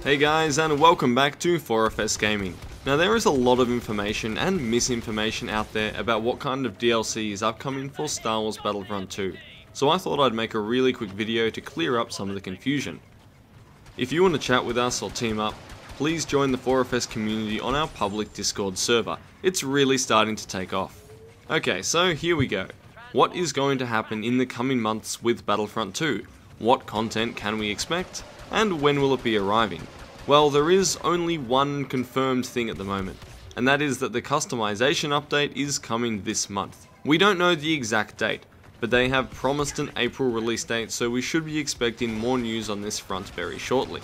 Hey guys, and welcome back to 4FS Gaming. Now there is a lot of information and misinformation out there about what kind of DLC is upcoming for Star Wars Battlefront 2, so I thought I'd make a really quick video to clear up some of the confusion. If you want to chat with us or team up, please join the 4FS community on our public Discord server. It's really starting to take off. Okay, so here we go. What is going to happen in the coming months with Battlefront 2? What content can we expect? And when will it be arriving? Well, there is only one confirmed thing at the moment, and that is that the customization update is coming this month. We don't know the exact date, but they have promised an April release date, so we should be expecting more news on this front very shortly.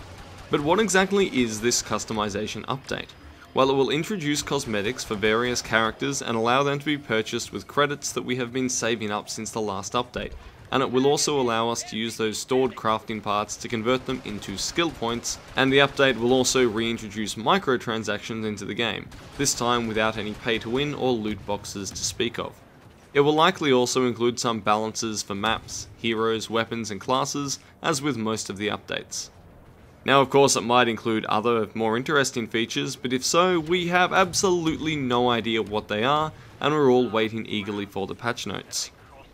But what exactly is this customization update? Well, it will introduce cosmetics for various characters and allow them to be purchased with credits that we have been saving up since the last update. And it will also allow us to use those stored crafting parts to convert them into skill points, and the update will also reintroduce microtransactions into the game, this time without any pay to win or loot boxes to speak of. It will likely also include some balances for maps, heroes, weapons and classes, as with most of the updates. Now of course it might include other more interesting features, but if so, we have absolutely no idea what they are, and we're all waiting eagerly for the patch notes.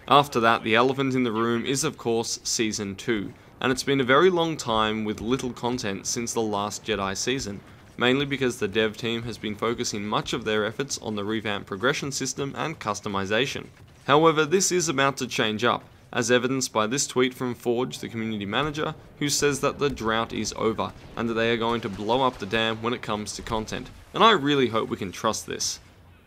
After that, the elephant in the room is of course Season 2, and it's been a very long time with little content since the last Jedi season, mainly because the dev team has been focusing much of their efforts on the revamped progression system and customization. However, this is about to change up, as evidenced by this tweet from Forge, the community manager, who says that the drought is over, and that they are going to blow up the dam when it comes to content, and I really hope we can trust this.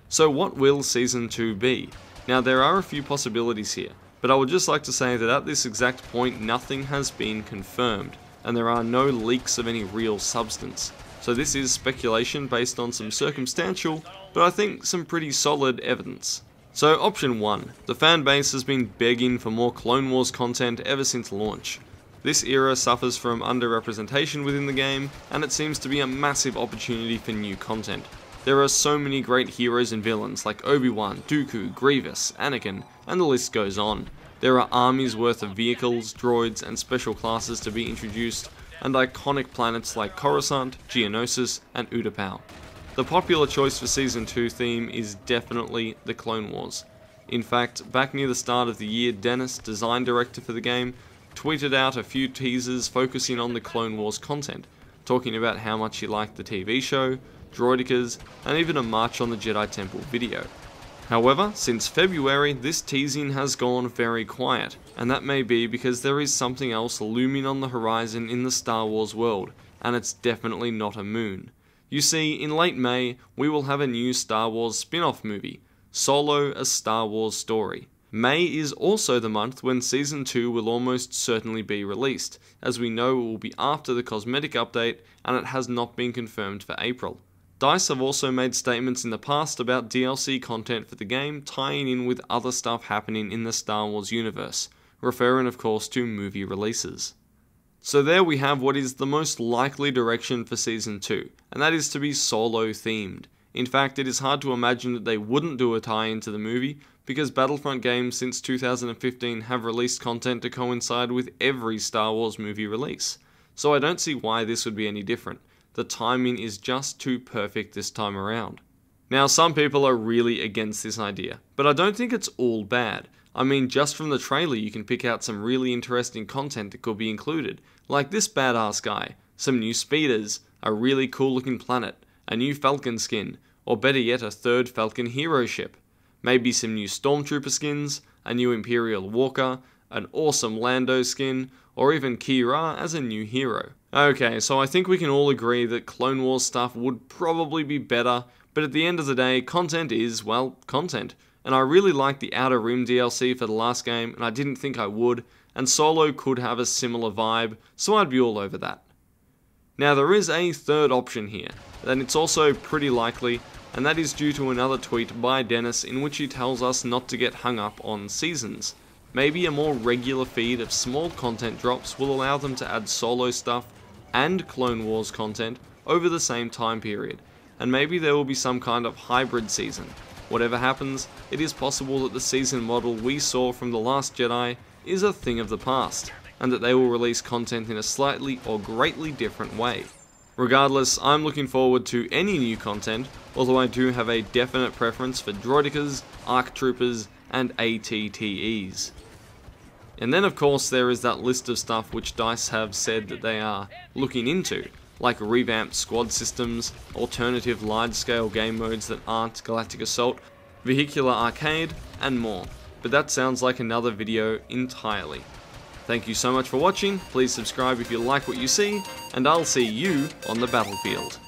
So what will Season 2 be? Now there are a few possibilities here, but I would just like to say that at this exact point nothing has been confirmed, and there are no leaks of any real substance. So this is speculation based on some circumstantial, but I think some pretty solid evidence. So option 1, the fanbase has been begging for more Clone Wars content ever since launch. This era suffers from underrepresentation within the game, and it seems to be a massive opportunity for new content. There are so many great heroes and villains like Obi-Wan, Dooku, Grievous, Anakin, and the list goes on. There are armies worth of vehicles, droids, and special classes to be introduced, and iconic planets like Coruscant, Geonosis, and Utapau. The popular choice for Season 2 theme is definitely the Clone Wars. In fact, back near the start of the year, Dennis, design director for the game, tweeted out a few teasers focusing on the Clone Wars content, talking about how much he liked the TV show, droidicas, and even a March on the Jedi Temple video. However, since February, this teasing has gone very quiet, and that may be because there is something else looming on the horizon in the Star Wars world, and it's definitely not a moon. You see, in late May, we will have a new Star Wars spin-off movie, Solo: A Star Wars Story. May is also the month when Season 2 will almost certainly be released, as we know it will be after the cosmetic update, and it has not been confirmed for April. DICE have also made statements in the past about DLC content for the game tying in with other stuff happening in the Star Wars universe, referring of course to movie releases. So there we have what is the most likely direction for Season 2, and that is to be Solo themed. In fact, it is hard to imagine that they wouldn't do a tie-in to the movie, because Battlefront games since 2015 have released content to coincide with every Star Wars movie release, so I don't see why this would be any different. The timing is just too perfect this time around. Now some people are really against this idea, but I don't think it's all bad. I mean, just from the trailer you can pick out some really interesting content that could be included, like this badass guy, some new speeders, a really cool looking planet, a new Falcon skin, or better yet a third Falcon hero ship. Maybe some new Stormtrooper skins, a new Imperial Walker, an awesome Lando skin, or even Kira as a new hero. Okay, so I think we can all agree that Clone Wars stuff would probably be better, but at the end of the day, content is, well, content. And I really liked the Outer Rim DLC for the last game, and I didn't think I would, and Solo could have a similar vibe, so I'd be all over that. Now there is a third option here, and it's also pretty likely, and that is due to another tweet by Dennis in which he tells us not to get hung up on seasons. Maybe a more regular feed of small content drops will allow them to add Solo stuff and Clone Wars content over the same time period, and maybe there will be some kind of hybrid season. Whatever happens, it is possible that the season model we saw from The Last Jedi is a thing of the past, and that they will release content in a slightly or greatly different way. Regardless, I'm looking forward to any new content, although I do have a definite preference for droidicas, ARC troopers, and ATTEs. And then of course there is that list of stuff which DICE have said that they are looking into, like revamped squad systems, alternative large-scale game modes that aren't Galactic Assault, vehicular arcade, and more. But that sounds like another video entirely. Thank you so much for watching, please subscribe if you like what you see, and I'll see you on the battlefield.